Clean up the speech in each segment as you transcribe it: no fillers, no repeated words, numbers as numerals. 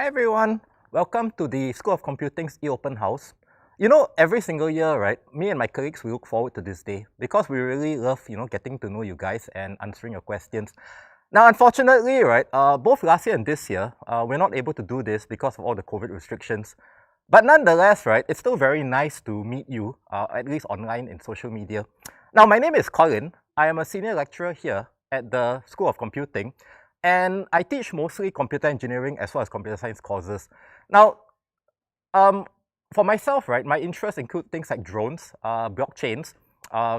Hi everyone, welcome to the School of Computing's e-open house. You know, every single year, right, me and my colleagues, we look forward to this day because we really love, getting to know you guys and answering your questions. Now, unfortunately, right, both last year and this year, we're not able to do this because of all the COVID restrictions. But nonetheless, right, it's still very nice to meet you, at least online in social media. Now, my name is Colin. I am a senior lecturer here at the School of Computing, and I teach mostly computer engineering as well as computer science courses. Now, for myself, right, my interests include things like drones, blockchains,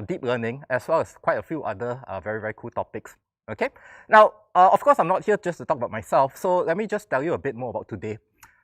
deep learning, as well as quite a few other very, very cool topics. Okay. Now, of course, I'm not here just to talk about myself, so let me just tell you a bit more about today.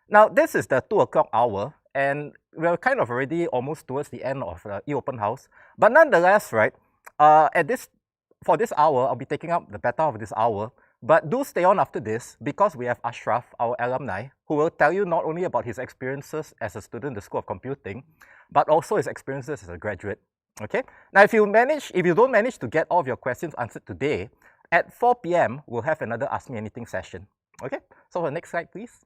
Now, this is the 2 o'clock hour, and we're kind of already almost towards the end of the e-open house. But nonetheless, right, for this hour, I'll be taking up the better of this hour. But do stay on after this because we have Ashraf, our alumni, who will tell you not only about his experiences as a student in the School of Computing, but also his experiences as a graduate. Okay? Now, if you don't manage to get all of your questions answered today, at 4 p.m., we'll have another Ask Me Anything session. Okay? So for the next slide, please.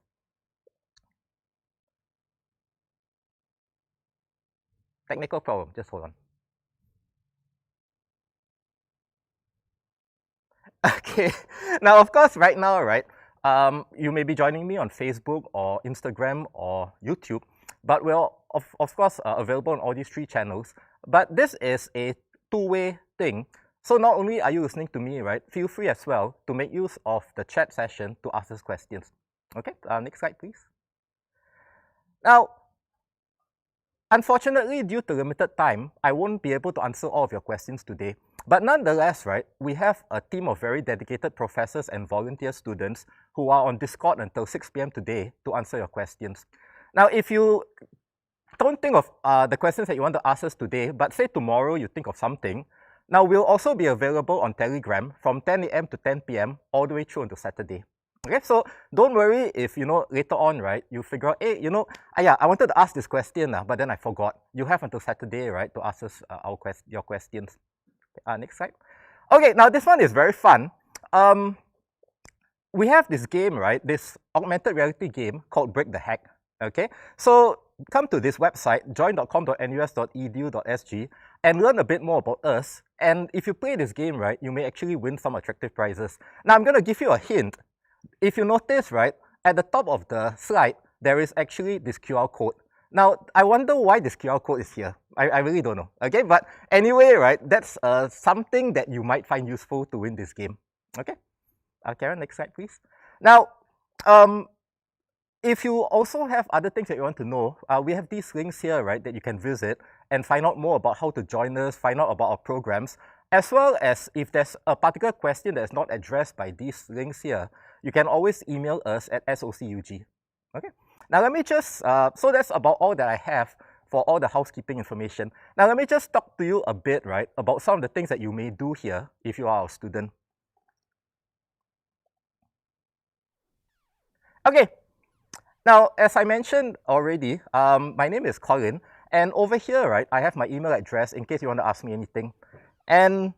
Technical problem, just hold on. Okay, now of course, right now, right, you may be joining me on Facebook or Instagram or YouTube, but we're of course available on all these 3 channels. But this is a two-way thing. So not only are you listening to me, right, feel free as well to make use of the chat session to ask us questions. Okay, next slide, please. Now, unfortunately, due to limited time, I won't be able to answer all of your questions today. But nonetheless, right, we have a team of very dedicated professors and volunteer students who are on Discord until 6 p.m. today to answer your questions. Now, if you don't think of the questions that you want to ask us today, but say tomorrow you think of something, now we'll also be available on Telegram from 10 a.m. to 10 p.m. all the way through until Saturday. Okay, so don't worry if, later on, right, you figure out, hey, I wanted to ask this question, but then I forgot. You have until Saturday, right, to ask us your questions. Next slide. Okay, now this one is very fun. We have this game, right, this augmented reality game called Break the Hack. Okay, so come to this website, join.com.nus.edu.sg, and learn a bit more about us. And if you play this game, right, you may actually win some attractive prizes. Now, I'm going to give you a hint. If you notice, right, at the top of the slide, there is actually this QR code. Now, I wonder why this QR code is here. I really don't know. Okay, but anyway, right, that's something that you might find useful to win this game. Okay, Karen, next slide, please. Now, if you also have other things that you want to know, we have these links here, right, that you can visit and find out more about how to join us, find out about our programs, as well as if there's a particular question that is not addressed by these links here, you can always email us at SOCUG. Okay, now let me just, so that's about all that I have for all the housekeeping information. Now let me just talk to you a bit, right, about some of the things that you may do here if you are a student. Okay, now as I mentioned already, my name is Colin, and over here, right, I have my email address in case you want to ask me anything. And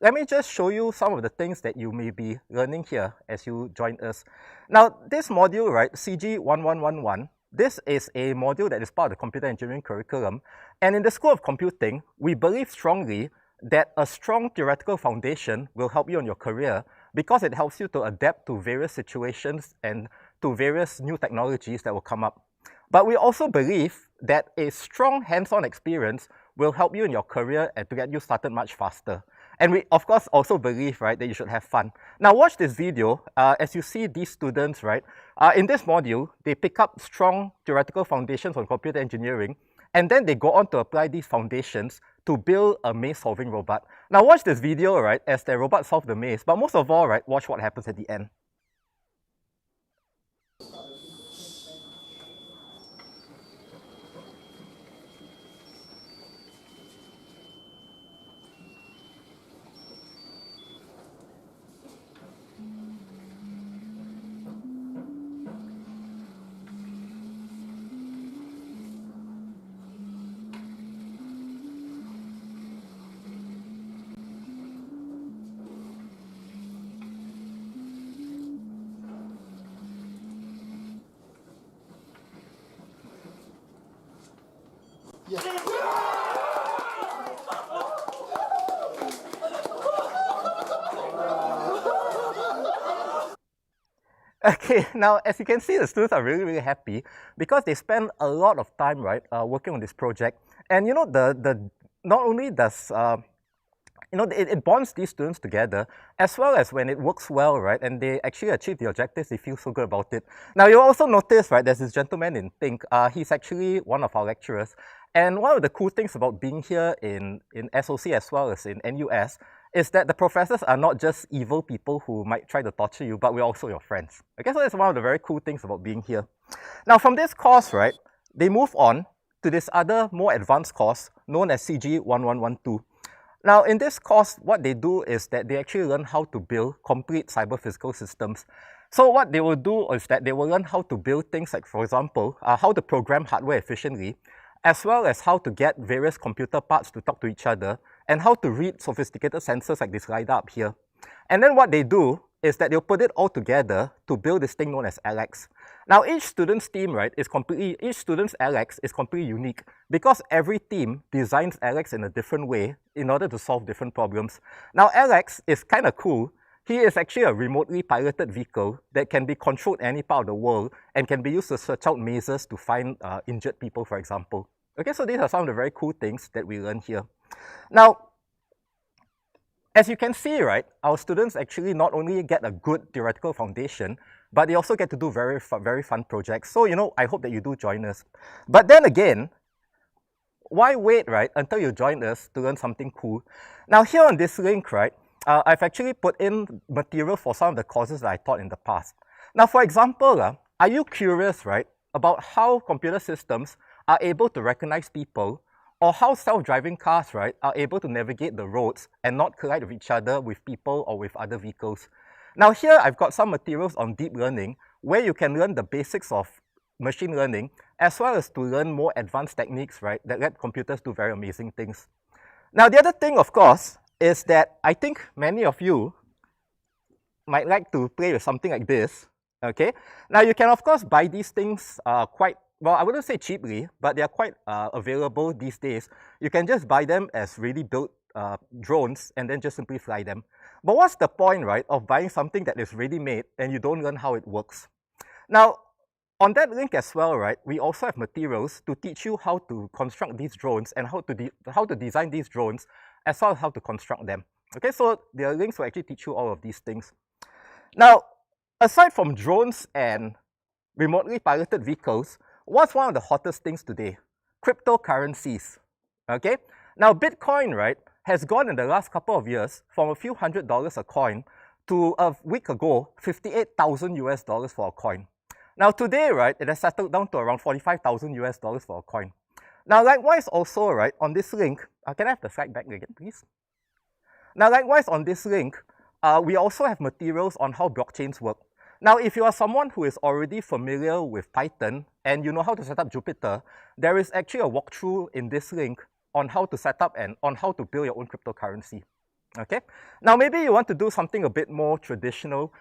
let me just show you some of the things that you may be learning here as you join us. Now, this module, right, CG1111, this is a module that is part of the computer engineering curriculum. And in the School of Computing, we believe strongly that a strong theoretical foundation will help you in your career because it helps you to adapt to various situations and to various new technologies that will come up. But we also believe that a strong hands-on experience will help you in your career and to get you started much faster. And we, of course, also believe, right, that you should have fun. Now, watch this video as you see these students, right, in this module, they pick up strong theoretical foundations on computer engineering, and then they go on to apply these foundations to build a maze-solving robot. Now, watch this video, right, as the robot solves the maze, but most of all, right, watch what happens at the end. Okay, now as you can see, the students are really, really happy because they spend a lot of time, right, working on this project. And you know, not only does you know, it bonds these students together, as well as when it works well, right, and they actually achieve the objectives, they feel so good about it. Now, you'll also notice, right, there's this gentleman in pink. He's actually one of our lecturers. And one of the cool things about being here in SOC as well as in NUS is that the professors are not just evil people who might try to torture you, but we're also your friends. Okay, so that's one of the very cool things about being here. Now, from this course, right, they move on to this other more advanced course known as CG 1112. Now, in this course, what they do is that they actually learn how to build complete cyber-physical systems. So what they will do is that they will learn how to build things like, for example, how to program hardware efficiently, as well as how to get various computer parts to talk to each other, and how to read sophisticated sensors like this LiDAR up here. And then what they do is that they'll put it all together to build this thing known as LX. Now, each student's team, right, each student's LX is completely unique because every team designs LX in a different way in order to solve different problems. Now, LX is kind of cool. He is actually a remotely piloted vehicle that can be controlled any part of the world and can be used to search out mazes to find injured people, for example. Okay, so these are some of the very cool things that we learn here. Now, as you can see, right, our students actually not only get a good theoretical foundation, but they also get to do very fun projects. So, you know, I hope that you do join us. But then again, why wait, right, until you join us to learn something cool? Now, here on this link, right, I've actually put in material for some of the courses that I taught in the past. Now, for example, are you curious, right, about how computer systems are able to recognize people, or how self-driving cars, right, are able to navigate the roads and not collide with each other, with people, or with other vehicles? Now here, I've got some materials on deep learning where you can learn the basics of machine learning, as well as to learn more advanced techniques, right, that let computers do very amazing things. Now, the other thing, of course, is that I think many of you might like to play with something like this, okay? Now, you can, of course, buy these things quite, well, I wouldn't say cheaply, but they are quite available these days. You can just buy them as really built drones and then just simply fly them. But what's the point, right, of buying something that is ready-made and you don't learn how it works? Now, on that link as well, right, we also have materials to teach you how to construct these drones and how to design these drones, as well as how to construct them. Okay, so the links will actually teach you all of these things. Now, aside from drones and remotely piloted vehicles, what's one of the hottest things today? Cryptocurrencies. Okay, now Bitcoin, right, has gone in the last couple of years from a few $100s a coin to a week ago, 58,000 US dollars for a coin. Now today, right, it has settled down to around 45,000 US dollars for a coin. Now likewise also, right, on this link, can I have the slide back again, please? Now likewise on this link, we also have materials on how blockchains work. Now, if you are someone who is already familiar with Python and you know how to set up Jupyter, there is actually a walkthrough in this link on how to set up and on how to build your own cryptocurrency. Okay? Now, maybe you want to do something a bit more traditional.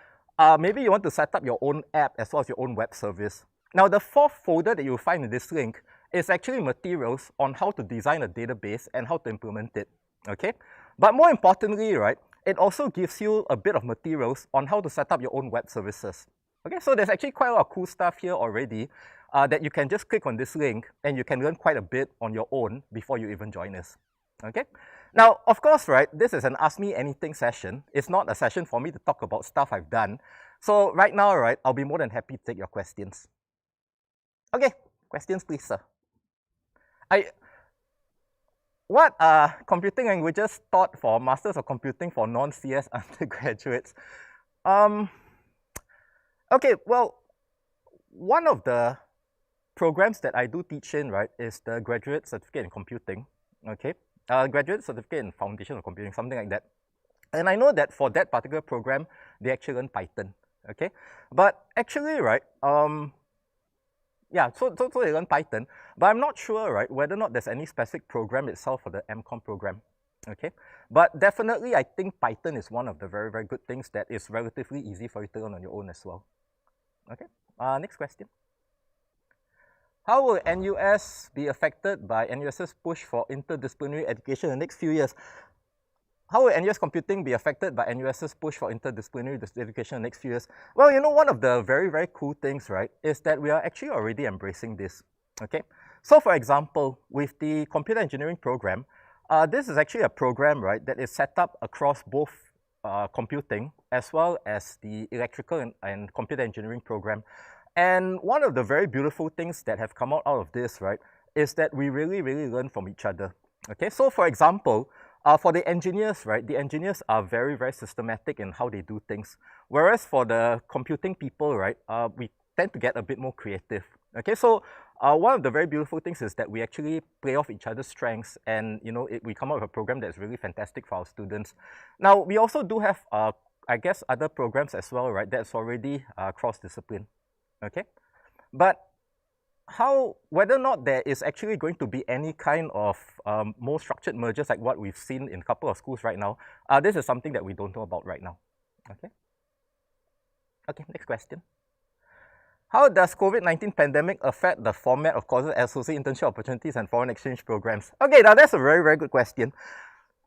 Maybe you want to set up your own app as well as your own web service. Now, the fourth folder that you'll find in this link is actually materials on how to design a database and how to implement it. Okay? But more importantly, right, it also gives you a bit of materials on how to set up your own web services. Okay, so there's actually quite a lot of cool stuff here already that you can just click on this link and you can learn quite a bit on your own before you even join us. Okay, now, of course, right, this is an Ask Me Anything session. It's not a session for me to talk about stuff I've done. So right now, right, I'll be more than happy to take your questions. Okay, questions, please, sir. What are computing languages taught for Masters of Computing for non-CS undergraduates? Okay, well, one of the programs that I do teach in, right, is the Graduate Certificate in Computing, okay? Graduate Certificate in Foundation of Computing, something like that. And I know that for that particular program, they actually learn Python, okay? But actually, right, yeah, so they learn Python, but I'm not sure, right, whether or not there's any specific program itself for the MCOM program, okay? But definitely, I think Python is one of the very, very good things that is relatively easy for you to learn on your own as well. Okay, next question. How will NUS be affected by NUS's push for interdisciplinary education in the next few years? How will NUS Computing be affected by NUS's push for interdisciplinary education in the next few years? Well, you know, one of the very, very cool things, right, is that we are actually already embracing this, okay? So, for example, with the computer engineering program, this is actually a program, right, that is set up across both computing as well as the electrical and computer engineering program. And one of the very beautiful things that have come out of this, right, is that we really, really learn from each other, okay? So, for example, for the engineers, right, the engineers are very, very systematic in how they do things. Whereas for the computing people, right, we tend to get a bit more creative. Okay, so one of the very beautiful things is that we actually play off each other's strengths, and you know, we come up with a program that's really fantastic for our students. Now, we also do have, I guess, other programs as well, right, that's already cross-discipline. Okay, but whether or not there is actually going to be any kind of more structured mergers like what we've seen in a couple of schools right now, this is something that we don't know about right now. Okay. Okay, next question. How does COVID-19 pandemic affect the format of courses, associate internship opportunities, and foreign exchange programs? Okay, now that's a very, very good question.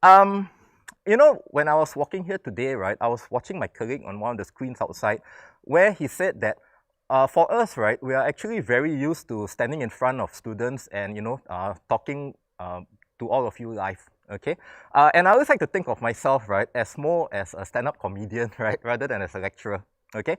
You know, when I was walking here today, right, I was watching my colleague on one of the screens outside, where he said that for us, right, we are actually very used to standing in front of students and, you know, talking to all of you live, okay? And I always like to think of myself, right, as more as a stand-up comedian, right, rather than as a lecturer, okay?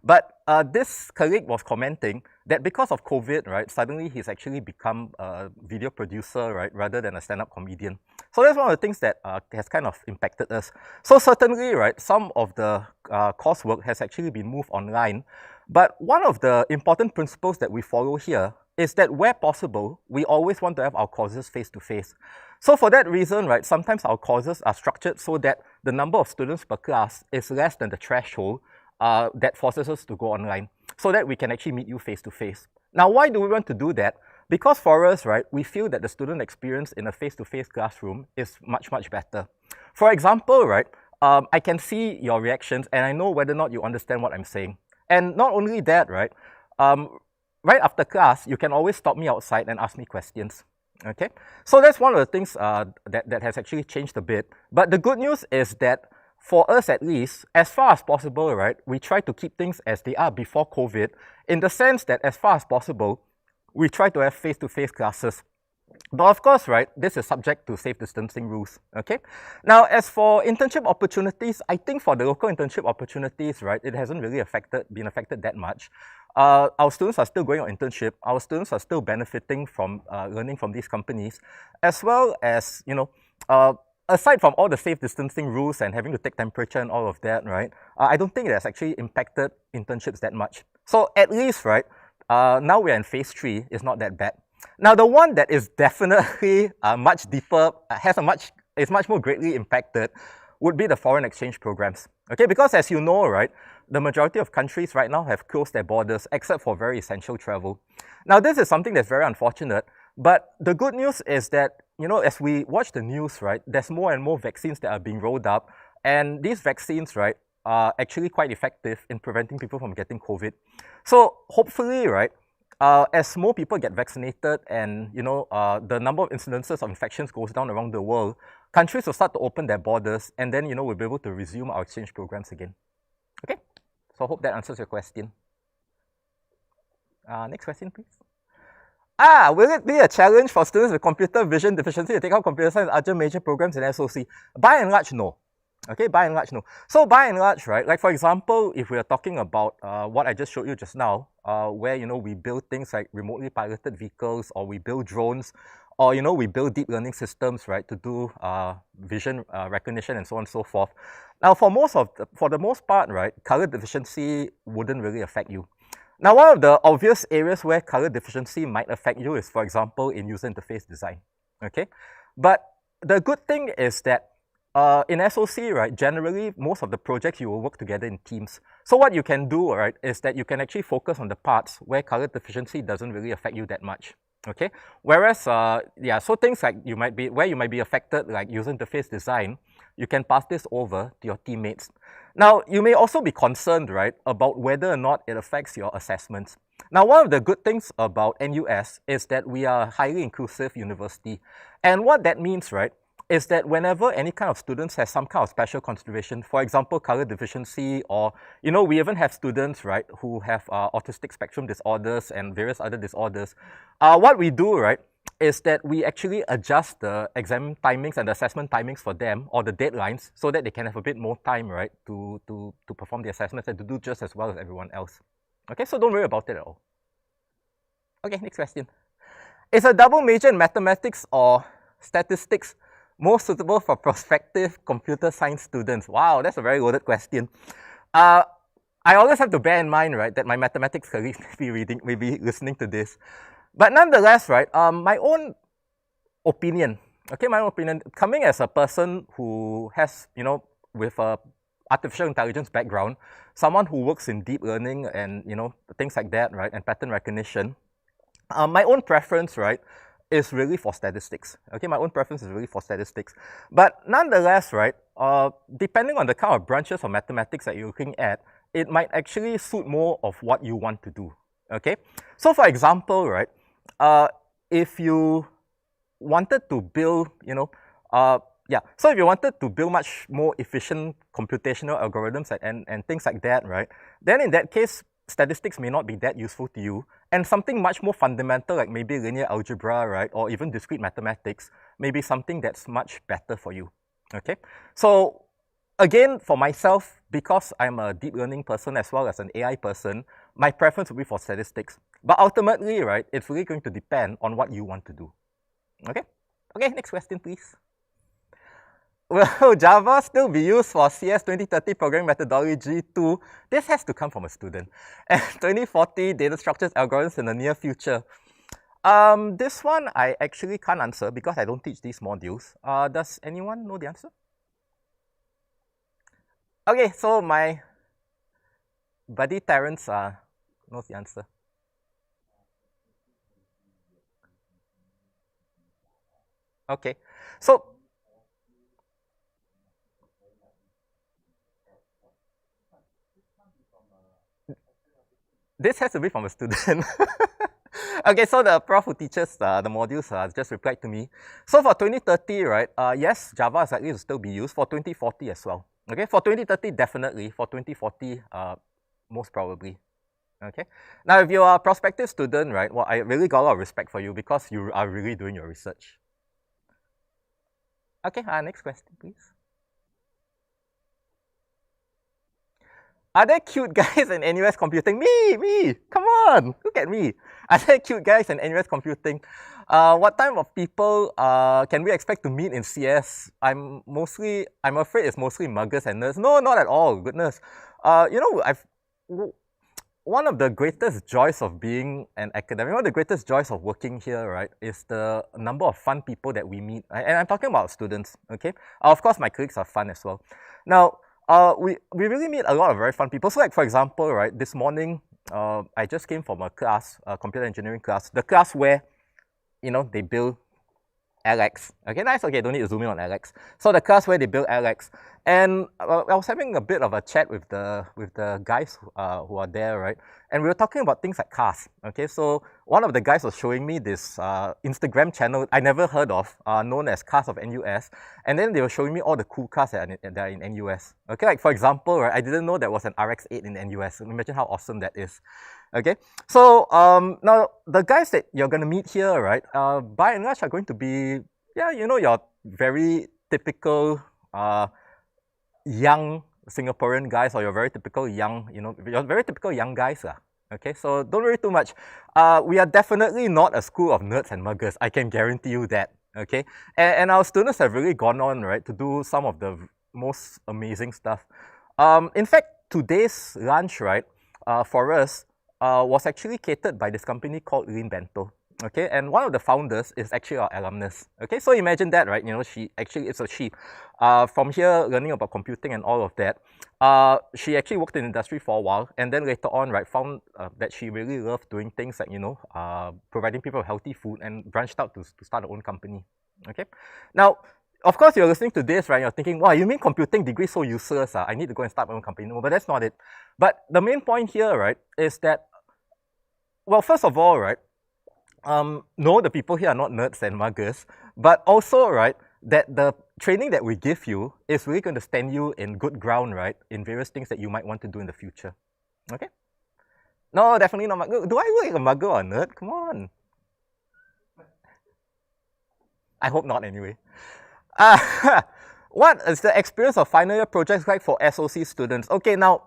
But this colleague was commenting that because of COVID, right, suddenly he's actually become a video producer, right, rather than a stand-up comedian. So that's one of the things that has kind of impacted us. So certainly, right, some of the coursework has actually been moved online. But one of the important principles that we follow here is that where possible, we always want to have our courses face-to-face. So for that reason, right, sometimes our courses are structured so that the number of students per class is less than the threshold that forces us to go online, so that we can actually meet you face-to-face. Now, why do we want to do that? Because for us, right, we feel that the student experience in a face-to-face classroom is much, much better. For example, right, I can see your reactions and I know whether or not you understand what I'm saying. And not only that, right, right after class, you can always stop me outside and ask me questions, okay? So that's one of the things that has actually changed a bit. But the good news is that for us at least, as far as possible, right, we try to keep things as they are before COVID, in the sense that as far as possible, we try to have face-to-face classes. But of course, right, this is subject to safe distancing rules, okay? Now, as for internship opportunities, I think for the local internship opportunities, right, it hasn't really been affected that much. Our students are still going on internship. Our students are still benefiting from learning from these companies, as well as, you know, aside from all the safe distancing rules and having to take temperature and all of that, right, I don't think it has actually impacted internships that much. So at least, right, now we're in phase 3, it's not that bad. Now, the one that is definitely much deeper, is much more greatly impacted, would be the foreign exchange programs. Okay, because as you know, right, the majority of countries right now have closed their borders except for very essential travel. Now, this is something that's very unfortunate, but the good news is that, you know, as we watch the news, right, there's more and more vaccines that are being rolled up, and these vaccines, right, are actually quite effective in preventing people from getting COVID. So hopefully, right, as more people get vaccinated and, you know, the number of incidences of infections goes down around the world, countries will start to open their borders, and then, you know, we'll be able to resume our exchange programs again. Okay, so I hope that answers your question. Next question, please. Will it be a challenge for students with computer vision deficiency to take up computer science and other major programs in SOC? By and large, no. Okay, by and large, no. So by and large, right, like for example, if we are talking about what I just showed you just now, where, you know, we build things like remotely piloted vehicles, or we build drones, or, you know, we build deep learning systems, right, to do vision recognition and so on and so forth. Now, for the most part, right, color deficiency wouldn't really affect you. Now, one of the obvious areas where color deficiency might affect you is, for example, in user interface design, okay? But the good thing is that in SOC, right, generally, most of the projects you will work together in teams. So what you can do, right, is that you can actually focus on the parts where color deficiency doesn't really affect you that much, okay? Whereas, yeah, so things like where you might be affected, like user interface design, you can pass this over to your teammates. Now, you may also be concerned, right, about whether or not it affects your assessments. Now, one of the good things about NUS is that we are a highly inclusive university. And what that means, right, is that whenever any kind of students has some kind of special consideration, for example, color deficiency, or, we even have students, right, who have autistic spectrum disorders and various other disorders, what we do, right, is that we actually adjust the exam timings and the assessment timings for them, or the deadlines, so that they can have a bit more time, right, to perform the assessments and to do just as well as everyone else. Okay, so don't worry about it at all. Okay, next question. Is a double major in mathematics or statistics more suitable for prospective computer science students? Wow, that's a very loaded question. I always have to bear in mind, right, that my mathematics colleagues may be listening to this. But nonetheless, right, my own opinion, coming as a person who has, with a artificial intelligence background, someone who works in deep learning and, things like that, right, and pattern recognition, my own preference, right, is really for statistics. Okay, my own preference is really for statistics. But nonetheless, right, depending on the kind of branches of mathematics that you're looking at, it might actually suit more of what you want to do. Okay, so for example, right, if you wanted to build, so if you wanted to build much more efficient computational algorithms and things like that, right, then in that case, statistics may not be that useful to you, and something much more fundamental like maybe linear algebra, right, or even discrete mathematics may be something that's much better for you. Okay, so again, for myself, because I'm a deep learning person as well as an AI person, my preference would be for statistics. But ultimately, right, it's really going to depend on what you want to do. Okay? Okay, next question, please. Will Java still be used for CS 2030 programming methodology 2? This has to come from a student. And 2040 data structures algorithms in the near future. This one I actually can't answer because I don't teach these modules. Does anyone know the answer? Okay, so my buddy Terrence knows the answer. Okay, so this has to be from a student. Okay, so the prof who teaches the modules just replied to me. So for 2030, right, yes, Java is likely to still be used. For 2040 as well. Okay, for 2030, definitely. For 2040, most probably. Okay. Now, if you are a prospective student, right, well, I really got a lot of respect for you because you are really doing your research. Okay, next question, please. Are there cute guys in NUS Computing? Me, come on, look at me. Are there cute guys in NUS Computing? What type of people can we expect to meet in CS? I'm afraid it's mostly muggers and nerds. No, not at all, goodness. One of the greatest joys of being an academic, one of the greatest joys of working here, right, is the number of fun people that we meet. And I'm talking about students, okay? Of course, my colleagues are fun as well. Now, we really meet a lot of very fun people. So like, for example, right, this morning, I just came from a class, a computer engineering class, the class where, they build Alex. Okay, nice. Okay, don't need to zoom in on Alex. So the class where they build Alex. And I was having a bit of a chat with the guys who are there, right? And we were talking about things like cars. Okay, so one of the guys was showing me this Instagram channel I never heard of, known as Cars of NUS. And then they were showing me all the cool cars that are in NUS. Okay, like for example, right, I didn't know there was an RX-8 in NUS. Imagine how awesome that is. Okay, so now the guys that you're going to meet here, right, by and large are going to be, your very typical young Singaporean guys, or your very typical young, your very typical young guys. Okay, so don't worry too much. We are definitely not a school of nerds and muggers. I can guarantee you that. Okay, and our students have really gone on, right, to do some of the most amazing stuff. In fact, today's lunch, right, for us, was actually catered by this company called Lean Bento. Okay, and one of the founders is actually our alumnus. Okay, so imagine that, right? She actually is a she. From here, learning about computing and all of that, she actually worked in industry for a while, and then later on, right, found that she really loved doing things like, providing people with healthy food, and branched out to start her own company. Okay, now, of course, you're listening to this, right? You're thinking, wow, you mean computing degree so useless? I need to go and start my own company. No, but that's not it. But the main point here, right, is that Well, first of all, right, no, the people here are not nerds and muggers, but also, right, that the training that we give you is really going to stand you in good ground, right, in various things that you might want to do in the future. Okay? No, definitely not mugger. Do I look like a mugger or a nerd? Come on. I hope not anyway. What is the experience of final year projects like for SOC students? Okay, now,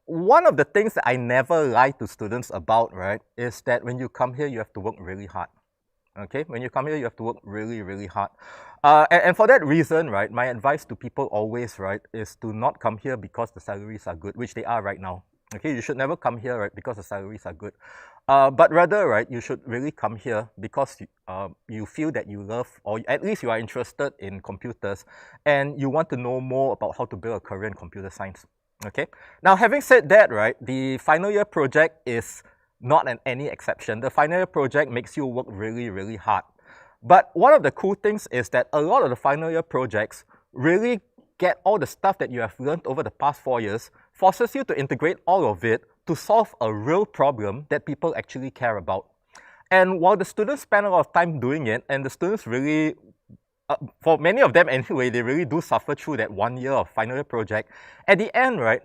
one of the things that I never lie to students about, right, is that when you come here, you have to work really hard. Okay, when you come here, you have to work really, really hard. And for that reason, right, my advice to people always, right, is to not come here because the salaries are good, which they are right now. Okay, you should never come here, right, because the salaries are good. But rather, right, you should really come here because you feel that you love, or at least you are interested in computers, and you want to know more about how to build a career in computer science. Okay. Now, having said that, right, the final year project is not any exception. The final year project makes you work really, really hard. But one of the cool things is that a lot of the final year projects really get all the stuff that you have learned over the past 4 years, forces you to integrate all of it to solve a real problem that people actually care about. And while the students spend a lot of time doing it, and the students really, for many of them anyway, they really do suffer through that 1 year of final year project. At the end, right,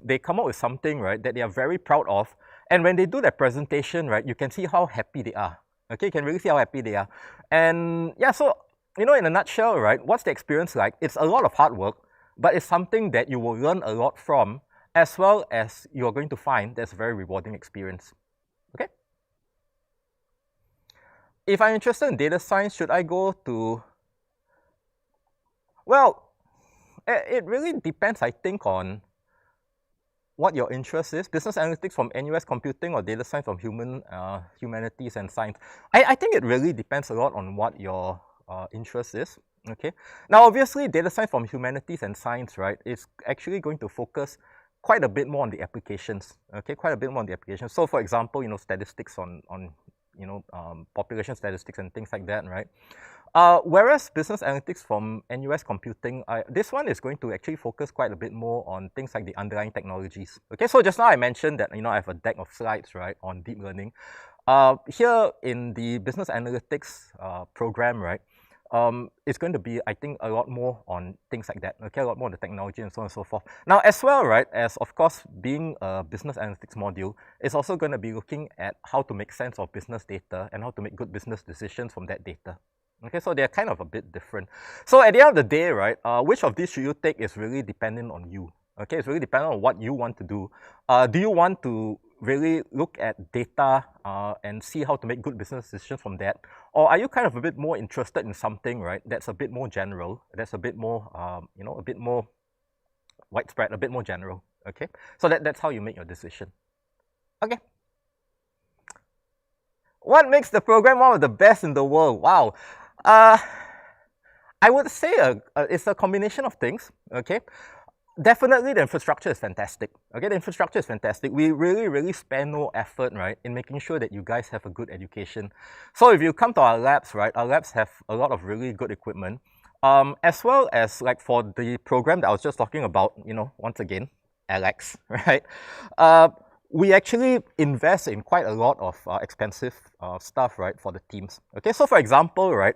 they come up with something, right, that they are very proud of. And when they do their presentation, right, you can see how happy they are. Okay, you can really see how happy they are. And yeah, so, you know, in a nutshell, right, what's the experience like? It's a lot of hard work, but it's something that you will learn a lot from, as well as you're going to find that's a very rewarding experience. Okay? If I'm interested in data science, should I go to... Well, it really depends, I think, on what your interest is. Business analytics from NUS Computing or data science from humanities and science. I think it really depends a lot on what your interest is. Okay. Now, obviously, data science from humanities and science, right, is actually going to focus quite a bit more on the applications. Okay, quite a bit more on the applications. So, for example, you know, statistics on you know, population statistics and things like that, right? Whereas business analytics from NUS Computing, this one is going to actually focus quite a bit more on things like the underlying technologies. Okay, so just now I mentioned that, you know, I have a deck of slides, right, on deep learning. Here in the business analytics program, right, it's going to be, I think, a lot more on things like that, okay, a lot more on the technology and so on and so forth. Now, as well, right, as of course being a business analytics module, it's also going to be looking at how to make sense of business data and how to make good business decisions from that data. Okay, so they're kind of a bit different. So at the end of the day, right, which of these should you take is really dependent on you. Okay, it's really dependent on what you want to do. Do you want to really look at data and see how to make good business decisions from that? Or are you kind of a bit more interested in something, right, that's a bit more general, that's a bit more, you know, a bit more widespread, a bit more general, okay? So that's how you make your decision. Okay. What makes the program one of the best in the world? Wow. I would say it's a combination of things, okay? Definitely the infrastructure is fantastic, okay? The infrastructure is fantastic. We really, really spend no effort, right, in making sure that you guys have a good education. So if you come to our labs, right, our labs have a lot of really good equipment, as well as like for the program that I was just talking about, you know, once again, Alex, right? We actually invest in quite a lot of expensive stuff, right, for the teams. Okay, so for example, right,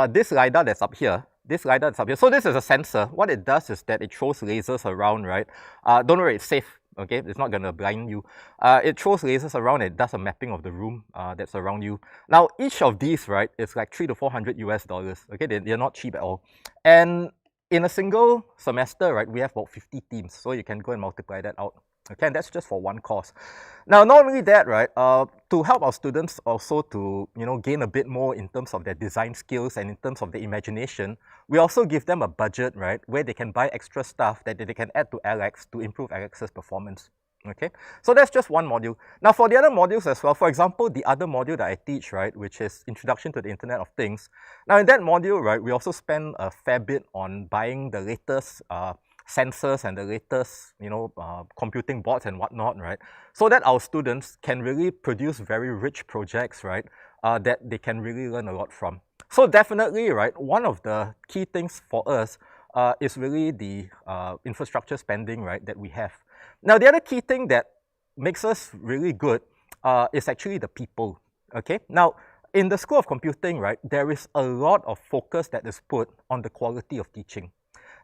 this LiDAR that's up here, so this is a sensor. What it does is that it throws lasers around, right? Don't worry, it's safe, okay? It's not gonna blind you. It throws lasers around, it does a mapping of the room that's around you. Now, each of these, right, is like $300 to $400 US, okay? They're not cheap at all. And in a single semester, right, we have about 50 teams, so you can go and multiply that out. Okay, and that's just for one course. Now, not only that, right, to help our students also to, you know, gain a bit more in terms of their design skills and in terms of their imagination, we also give them a budget, right, where they can buy extra stuff that they can add to Alex to improve Alex's performance. Okay, so that's just one module. Now, for the other modules as well, for example, the other module that I teach, right, which is Introduction to the Internet of Things. Now, in that module, right, we also spend a fair bit on buying the latest sensors and the latest, you know, computing boards and whatnot, right? So that our students can really produce very rich projects, right? That they can really learn a lot from. So definitely, right, one of the key things for us is really the infrastructure spending, right, that we have. Now, the other key thing that makes us really good is actually the people, okay? Now, in the School of Computing, right, there is a lot of focus that is put on the quality of teaching.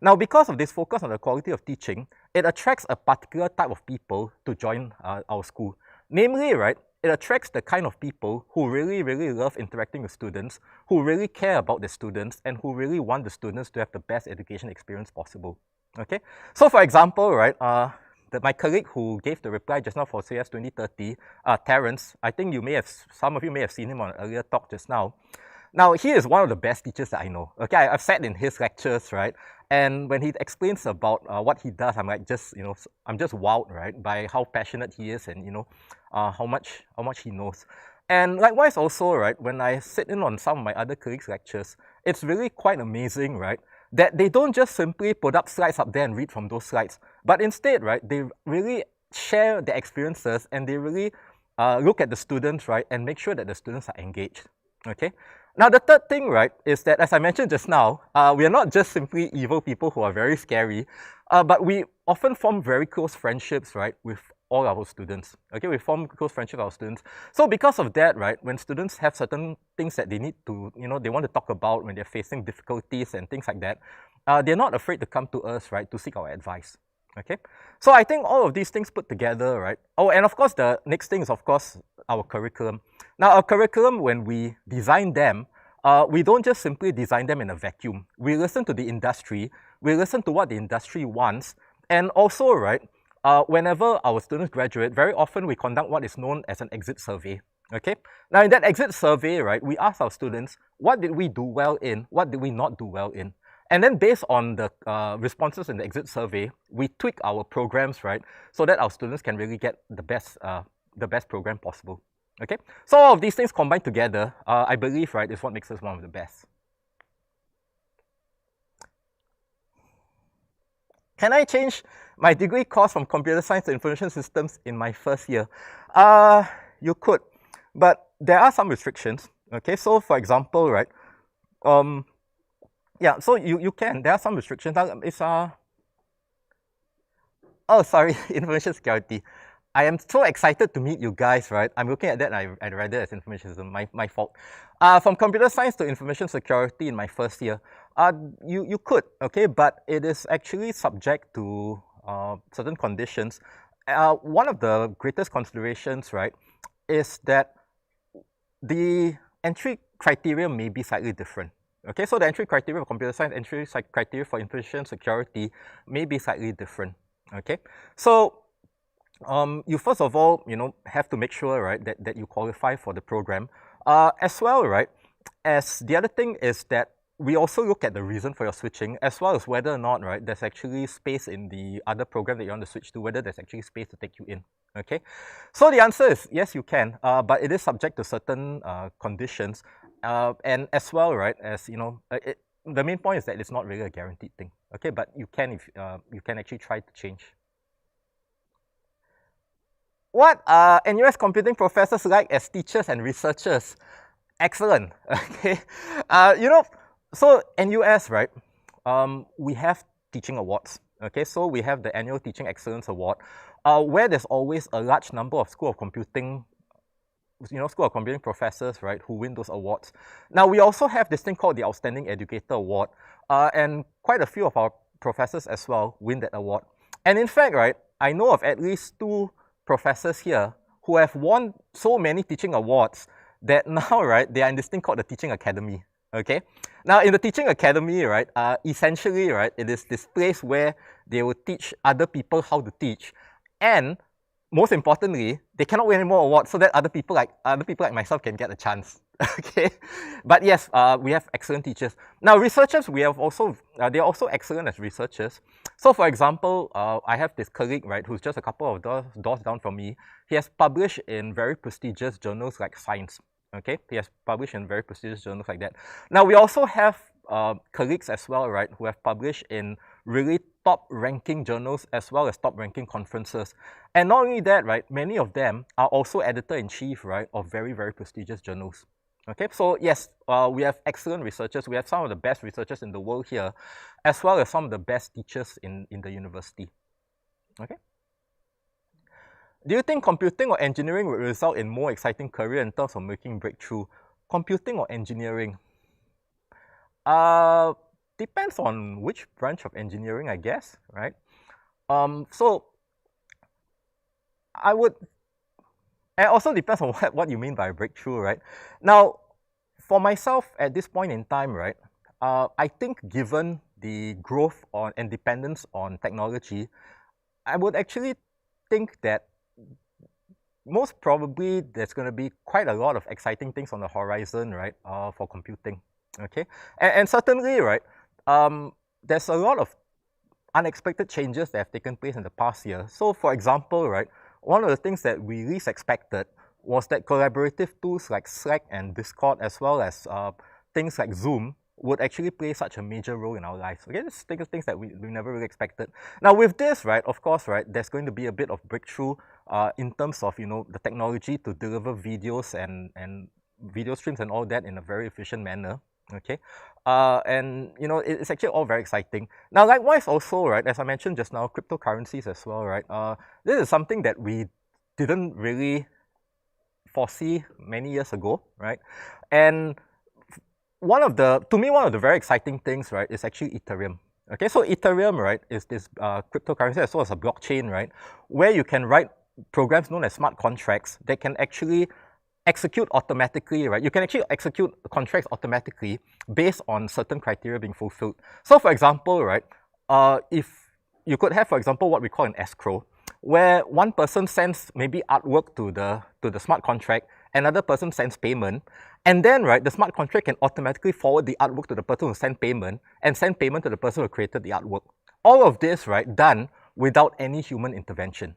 Now, because of this focus on the quality of teaching, it attracts a particular type of people to join our school. Namely, right, it attracts the kind of people who really, really love interacting with students, who really care about the students, and who really want the students to have the best education experience possible. Okay? So, for example, right, my colleague who gave the reply just now for CS 2030, Terence, I think some of you may have seen him on an earlier talk just now. Now, he is one of the best teachers that I know. Okay, I've sat in his lectures, right? And when he explains about what he does, I'm like I'm just wowed, right, by how passionate he is and how much he knows. And likewise also, right, when I sit in on some of my other colleagues' lectures, it's really quite amazing, right, that they don't just simply put up slides up there and read from those slides, but instead, right, they really share their experiences and they really look at the students, right, and make sure that the students are engaged, okay? Now, the third thing, right, is that, as I mentioned just now, we are not just simply evil people who are very scary, but we often form very close friendships, right, with all our students. Okay, we form close friendships with our students. So because of that, right, when students have certain things that they need to, they want to talk about when they're facing difficulties and things like that, they're not afraid to come to us, right, to seek our advice. Okay, so I think all of these things put together, right? Oh, and of course, the next thing is, of course, our curriculum. Now, our curriculum, when we design them, we don't just simply design them in a vacuum. We listen to the industry, we listen to what the industry wants, and also, right, whenever our students graduate, very often we conduct what is known as an exit survey. Okay, now in that exit survey, right, we ask our students, what did we do well in, what did we not do well in? And then based on the responses in the exit survey, we tweak our programs, right, so that our students can really get the best program possible. Okay, so all of these things combined together, I believe, right, is what makes us one of the best. Can I change my degree course from computer science to information systems in my first year? You could, but there are some restrictions. Okay, so for example, right, yeah, so you can. There are some restrictions. It's oh, sorry, information security. I am so excited to meet you guys, right? I'm looking at that and I read it as information system, my fault. From computer science to information security in my first year, you could, okay, but it is actually subject to certain conditions. One of the greatest considerations, right, is that the entry criteria may be slightly different. Okay, so the entry criteria for computer science, entry criteria for information security may be slightly different. Okay, so you first of all, have to make sure, right, that you qualify for the program. As well, right, as the other thing is that we also look at the reason for your switching, as well as whether or not, right, there's actually space in the other program that you want to switch to, whether there's actually space to take you in. Okay, so the answer is yes, you can, but it is subject to certain conditions. And as well, right, as the main point is that it's not really a guaranteed thing. Okay, but you can if you can actually try to change. What are NUS computing professors like as teachers and researchers? Excellent. Okay, so NUS, right? We have teaching awards. Okay, so we have the annual Teaching Excellence Award, where there's always a large number of School of Computing professors, right, who win those awards. Now, we also have this thing called the Outstanding Educator Award, and quite a few of our professors as well win that award. And in fact, right, I know of at least 2 professors here who have won so many teaching awards that now, right, they are in this thing called the Teaching Academy. Okay, now in the Teaching Academy, right, essentially, right, it is this place where they will teach other people how to teach, and most importantly, they cannot win any more awards so that other people like myself can get a chance. Okay, but yes, we have excellent teachers. Now, researchers, we have also they are also excellent as researchers. So, for example, I have this colleague, right, who's just a couple of doors down from me. He has published in very prestigious journals like Science. Okay, he has published in very prestigious journals like that. Now, we also have colleagues as well, right, who have published in really top-ranking journals as well as top-ranking conferences. And not only that, right, many of them are also editor-in-chief, right, of very, very prestigious journals. Okay, so yes, we have excellent researchers. We have some of the best researchers in the world here, as well as some of the best teachers in the university. Okay. Do you think computing or engineering will result in more exciting career in terms of making breakthrough? Computing or engineering? Depends on which branch of engineering, I guess, right? So I would, and it also depends on what you mean by breakthrough, right? Now, for myself at this point in time, right, I think given the growth on and dependence on technology, I would actually think that most probably there's going to be quite a lot of exciting things on the horizon, right, for computing, okay? And certainly, right, there's a lot of unexpected changes that have taken place in the past year. So for example, right, one of the things that we least expected was that collaborative tools like Slack and Discord, as well as things like Zoom, would actually play such a major role in our lives. Okay, just think of things that we never really expected. Now with this, right, of course, right, there's going to be a bit of breakthrough in terms of, the technology to deliver videos and video streams and all that in a very efficient manner. Okay, and it's actually all very exciting. Now, likewise, also, right, as I mentioned just now, cryptocurrencies as well, right. This is something that we didn't really foresee many years ago, right, and to me, one of the very exciting things, right, is actually Ethereum. Okay, so Ethereum, right, is this cryptocurrency as well as a blockchain, right, where you can write programs known as smart contracts that can actually execute automatically, right? You can actually execute contracts automatically based on certain criteria being fulfilled. So for example, right, if you could have, for example, what we call an escrow, where one person sends maybe artwork to the smart contract, another person sends payment, and then, right, the smart contract can automatically forward the artwork to the person who sent payment and send payment to the person who created the artwork. All of this, right, done without any human intervention.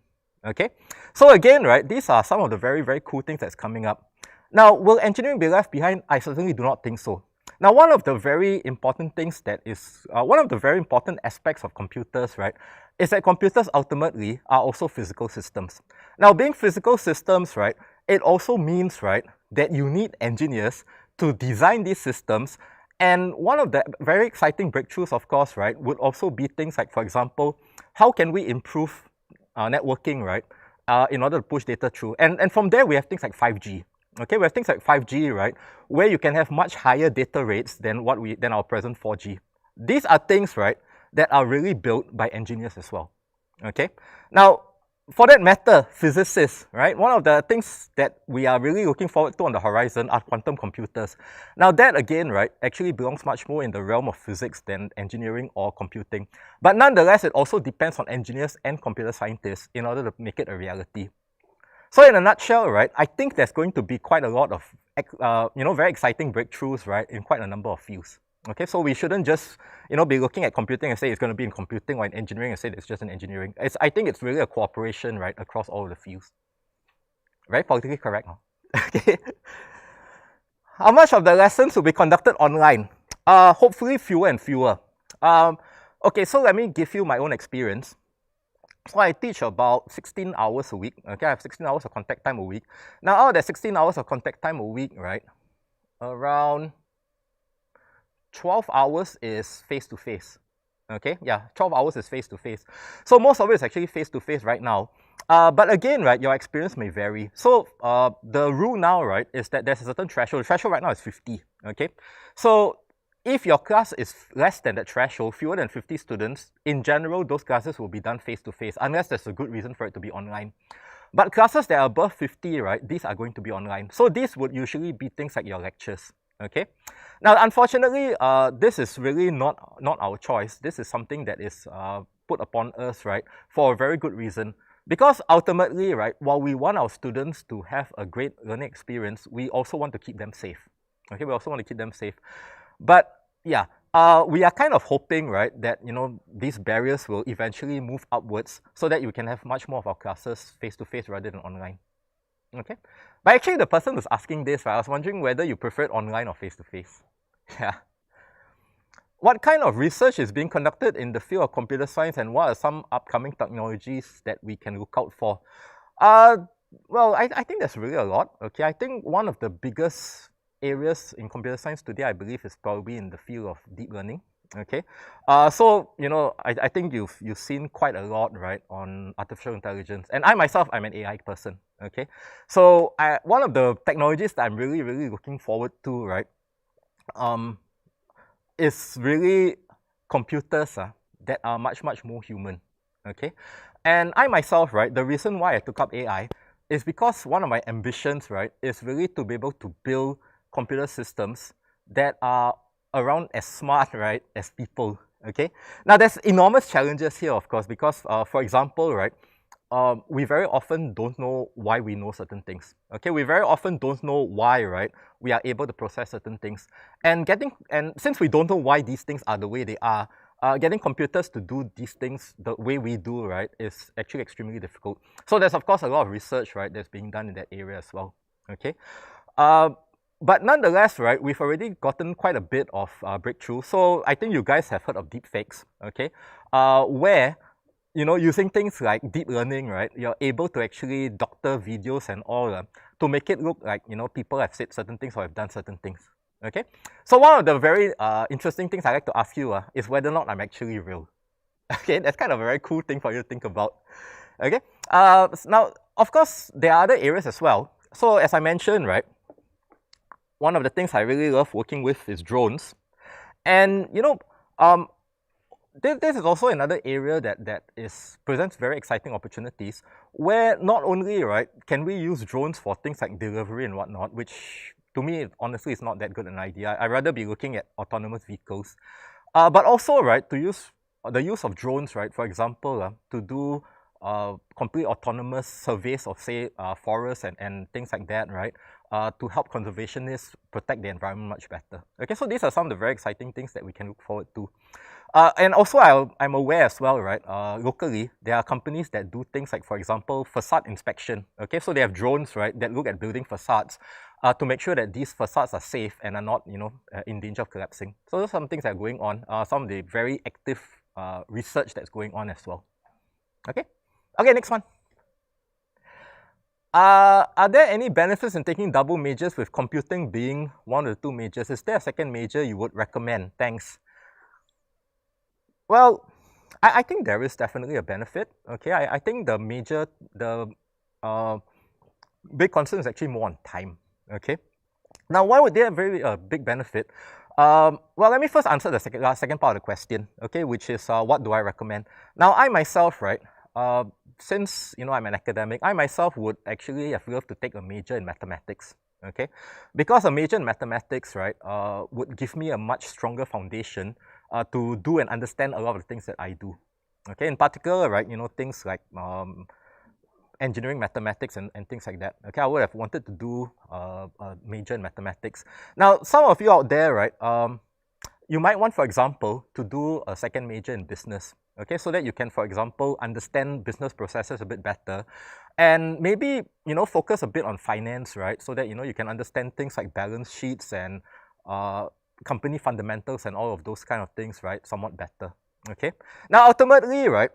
Okay, so again, right, these are some of the very, very cool things that's coming up. Now, will engineering be left behind? I certainly do not think so. Now, one of the very important things that is, one of the very important aspects of computers, right, is that computers ultimately are also physical systems. Now, being physical systems, right, it also means, right, that you need engineers to design these systems. And one of the very exciting breakthroughs, of course, right, would also be things like, for example, how can we improve networking, right, in order to push data through. And from there, we have things like 5G. Okay, we have things like 5G, right, where you can have much higher data rates than our present 4G. These are things, right, that are really built by engineers as well. Okay, now for that matter, physicists, right? One of the things that we are really looking forward to on the horizon are quantum computers. Now that again, right, actually belongs much more in the realm of physics than engineering or computing. But nonetheless, it also depends on engineers and computer scientists in order to make it a reality. So in a nutshell, right, I think there's going to be quite a lot of, very exciting breakthroughs, right, in quite a number of fields. Okay, so we shouldn't just, be looking at computing and say it's going to be in computing, or in engineering and say it's just in engineering. I think it's really a cooperation, right, across all of the fields. Very politically correct, huh? Okay. How much of the lessons will be conducted online? Hopefully fewer and fewer. Okay, so let me give you my own experience. So I teach about 16 hours a week. Okay, I have 16 hours of contact time a week. Now, out of that 16 hours of contact time a week, right, around 12 hours is face-to-face. Okay, yeah, 12 hours is face-to-face. So most of it is actually face-to-face right now. But again, right, your experience may vary. So the rule now, right, is that there's a certain threshold. The threshold right now is 50, okay? So if your class is less than that threshold, fewer than 50 students, in general, those classes will be done face-to-face, unless there's a good reason for it to be online. But classes that are above 50, right, these are going to be online. So these would usually be things like your lectures, okay? Now, unfortunately, this is really not our choice. This is something that is put upon us, right, for a very good reason. Because ultimately, right, while we want our students to have a great learning experience, we also want to keep them safe. Okay, we also want to keep them safe. But yeah, we are kind of hoping, right, that these barriers will eventually move upwards so that you can have much more of our classes face-to-face rather than online. Okay, but actually the person who's asking this, right, I was wondering whether you prefer online or face-to-face. Yeah. What kind of research is being conducted in the field of computer science, and what are some upcoming technologies that we can look out for? Well, I think there's really a lot. Okay, I think one of the biggest areas in computer science today, I believe, is probably in the field of deep learning. Okay, so I think you've seen quite a lot, right, on artificial intelligence, and I myself, I'm an AI person. Okay, so one of the technologies that I'm really looking forward to, right, is really computers that are much more human. Okay, and I myself, right, the reason why I took up AI is because one of my ambitions, right, is really to be able to build computer systems that are around as smart, right, as people. Okay, now there's enormous challenges here, of course, because for example, right, we very often don't know why we know certain things. Okay, we very often don't know why, right, we are able to process certain things. And since we don't know why these things are the way they are, getting computers to do these things the way we do, right, is actually extremely difficult. So there's of course a lot of research, right, that's being done in that area as well. Okay, but nonetheless, right, we've already gotten quite a bit of breakthrough. So I think you guys have heard of deepfakes, okay, where using things like deep learning, right, you're able to actually doctor videos and all to make it look like, people have said certain things or have done certain things, okay? So one of the very interesting things I like to ask you is whether or not I'm actually real. Okay, that's kind of a very cool thing for you to think about, okay? Now, of course, there are other areas as well. So as I mentioned, right, one of the things I really love working with is drones. And, this is also another area that presents very exciting opportunities where not only, right, can we use drones for things like delivery and whatnot, which to me, honestly, is not that good an idea. I'd rather be looking at autonomous vehicles. But also, right, to use the use of drones, right, for example, to do complete autonomous surveys of, say, forests and things like that, right, to help conservationists protect the environment much better. Okay, so these are some of the very exciting things that we can look forward to. And also, I'm aware as well, right, locally, there are companies that do things like, for example, facade inspection. Okay, so they have drones, right, that look at building facades to make sure that these facades are safe and are not, in danger of collapsing. So those are some things that are going on, some of the very active research that's going on as well. Okay, next one. Are there any benefits in taking double majors with computing being one of the two majors? Is there a second major you would recommend? Thanks. Well, I think there is definitely a benefit. Okay, I think the big concern is actually more on time. Okay, now why would there be a big benefit? Well, let me first answer the second part of the question. Okay, which is what do I recommend? Now, I myself, right, since I'm an academic, I myself would actually have loved to take a major in mathematics. Okay, because a major in mathematics, right, would give me a much stronger foundation to do and understand a lot of the things that I do. Okay, in particular, right, things like engineering mathematics and things like that. Okay, I would have wanted to do a major in mathematics. Now, some of you out there, right, you might want, for example, to do a second major in business. Okay, so that you can, for example, understand business processes a bit better and maybe, focus a bit on finance, right, so that, you can understand things like balance sheets and company fundamentals and all of those kind of things, right, somewhat better. Okay, now ultimately, right,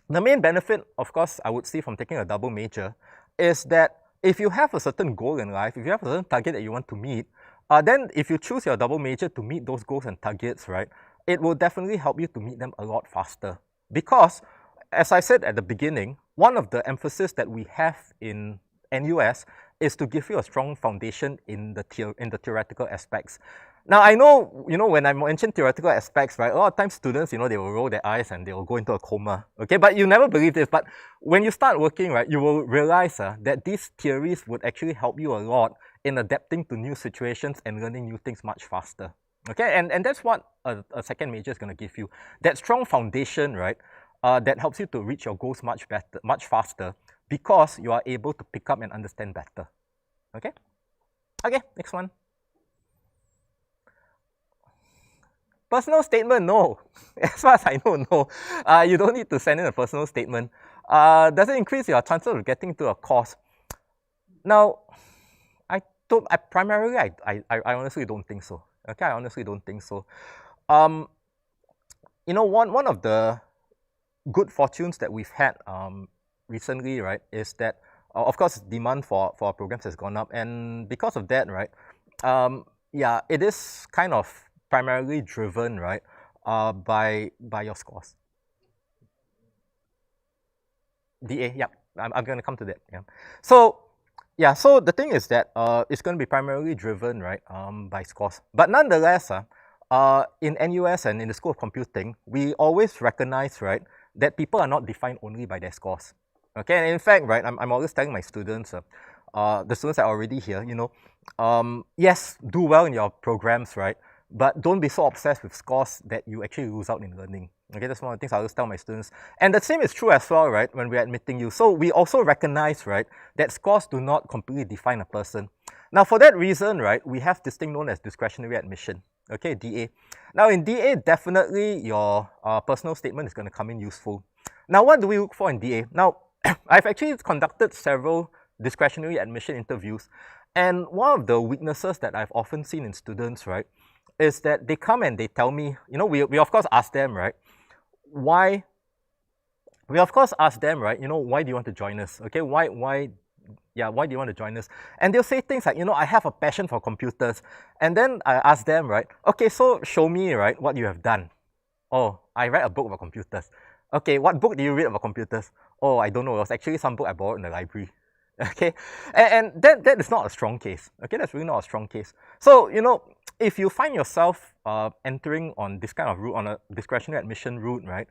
the main benefit, of course, I would see from taking a double major is that if you have a certain goal in life, if you have a certain target that you want to meet, then if you choose your double major to meet those goals and targets, right, it will definitely help you to meet them a lot faster. Because, as I said at the beginning, one of the emphasis that we have in NUS is to give you a strong foundation in the theoretical aspects. Now, I know, when I mention theoretical aspects, right, a lot of times students, they will roll their eyes and they will go into a coma, okay? But you never believe this, but when you start working, right, you will realize that these theories would actually help you a lot in adapting to new situations and learning new things much faster, okay? And that's what a second major is going to give you. That strong foundation, right, that helps you to reach your goals much better, much faster, because you are able to pick up and understand better, okay? Okay, next one. Personal statement, no. As far as I know, no. You don't need to send in a personal statement. Does it increase your chances of getting to a course? Now, I honestly don't think so. Okay, I honestly don't think so. One of the good fortunes that we've had recently, right, is that, of course, demand for our programs has gone up. And because of that, right, yeah, it is kind of primarily driven, right, by your scores. DA, yeah, I'm going to come to that. Yeah. So, yeah, so the thing is that it's going to be primarily driven, right, by scores. But nonetheless, in NUS and in the School of Computing, we always recognize, right, that people are not defined only by their scores. Okay, and in fact, right, I'm always telling my students, the students that are already here, you know, yes, do well in your programs, right, but don't be so obsessed with scores that you actually lose out in learning. Okay, that's one of the things I always tell my students. And the same is true as well, right, when we're admitting you. So we also recognize, right, that scores do not completely define a person. Now, for that reason, right, we have this thing known as discretionary admission. Okay, DA. Now, in DA, definitely your personal statement is going to come in useful. Now, what do we look for in DA? Now, I've actually conducted several discretionary admission interviews, and one of the weaknesses that I've often seen in students, right, is that they come and they tell me, you know, we of course ask them, right, why, we of course ask them, right, you know, why do you want to join us? Okay, why do you want to join us? And they'll say things like, you know, I have a passion for computers. And then I ask them, right, okay, so show me, right, what you have done. Oh, I read a book about computers. Okay, what book did you read about computers? Oh, I don't know. It was actually some book I borrowed in the library. Okay, and that is not a strong case. Okay, that's really not a strong case. So, you know, if you find yourself entering on this kind of route, on a discretionary admission route, right,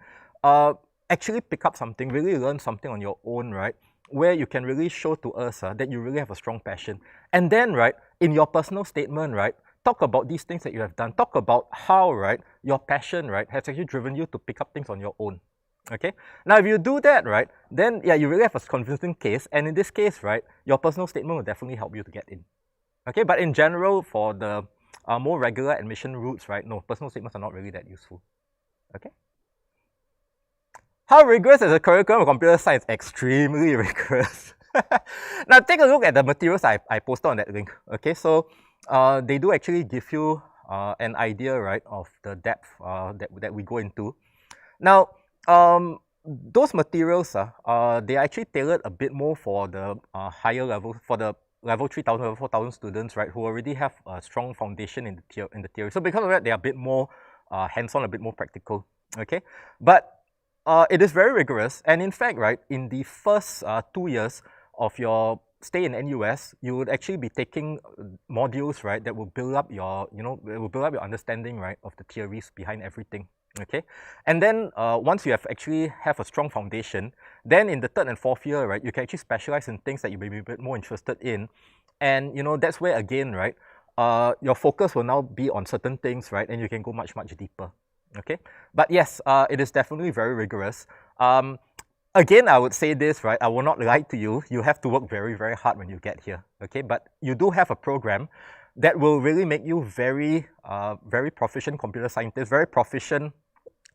actually pick up something, really learn something on your own, right, where you can really show to us that you really have a strong passion. And then, right, in your personal statement, right, talk about these things that you have done. Talk about how, right, your passion, right, has actually driven you to pick up things on your own. Okay. Now, if you do that, right, then yeah, you really have a convincing case. And in this case, right, your personal statement will definitely help you to get in. Okay. But in general, for the more regular admission routes, right, no, personal statements are not really that useful. Okay. How rigorous is the curriculum of computer science? Extremely rigorous. Now, take a look at the materials I posted on that link. Okay, so they do actually give you an idea, right, of the depth that we go into. Now, those materials, they are actually tailored a bit more for the higher level, for the level 3,000, level 4,000 students, right, who already have a strong foundation in the theory. So because of that, they are a bit more hands-on, a bit more practical. Okay, but it is very rigorous, and in fact, right, in the first 2 years of your stay in NUS, you would actually be taking modules, right, that will build up your, you know, it will build up your understanding, right, of the theories behind everything. Okay, and then once you have actually have a strong foundation, then in the third and fourth year, right, you can actually specialize in things that you may be a bit more interested in, and you know that's where again, right, your focus will now be on certain things, right, and you can go much deeper. Okay, but yes, it is definitely very rigorous. Again, I would say this, right, I will not lie to you. You have to work very hard when you get here. Okay, but you do have a program that will really make you very proficient computer scientists, very proficient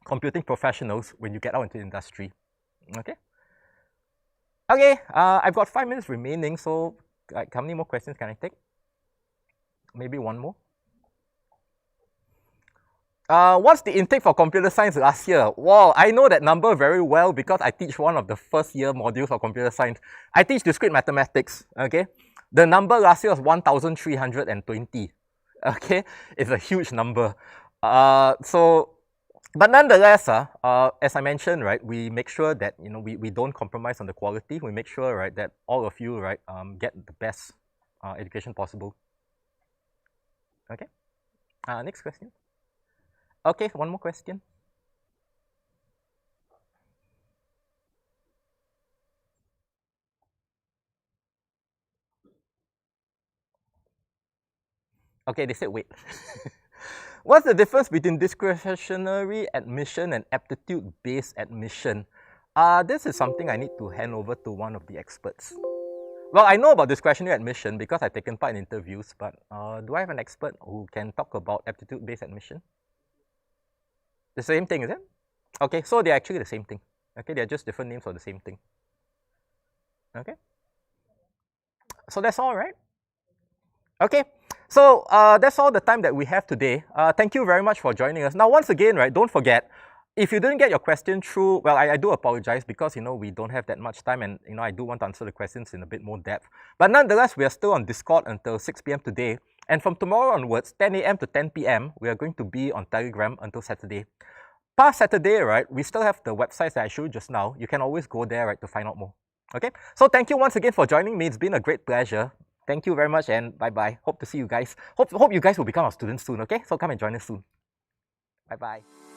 computing professionals when you get out into the industry. Okay. Okay, I've got 5 minutes remaining, so like, how many more questions can I take? Maybe one more. What's the intake for computer science last year? Wow, I know that number very well because I teach one of the first year modules for computer science. I teach discrete mathematics, okay? The number last year was 1,320, okay? It's a huge number. But nonetheless, as I mentioned, right, we make sure that, you know, we don't compromise on the quality. We make sure, right, that all of you, right, get the best education possible. Okay, next question. Okay, one more question. Okay, they said wait. What's the difference between discretionary admission and aptitude-based admission? This is something I need to hand over to one of the experts. Well, I know about discretionary admission because I've taken part in interviews, but do I have an expert who can talk about aptitude-based admission? The same thing, is it? Okay, so they're actually the same thing. Okay, they're just different names for the same thing. Okay. So that's all, right? Okay, so that's all the time that we have today. Thank you very much for joining us. Now, once again, right, don't forget, if you didn't get your question through, well, I do apologize because, you know, we don't have that much time and, you know, I do want to answer the questions in a bit more depth. But nonetheless, we are still on Discord until 6 p.m. today. And from tomorrow onwards, 10 a.m. to 10 p.m., we are going to be on Telegram until Saturday. Past Saturday, right, we still have the websites that I showed you just now. You can always go there, right, to find out more. Okay, so thank you once again for joining me. It's been a great pleasure. Thank you very much, and bye-bye. Hope to see you guys. Hope you guys will become our students soon, okay? So come and join us soon. Bye-bye.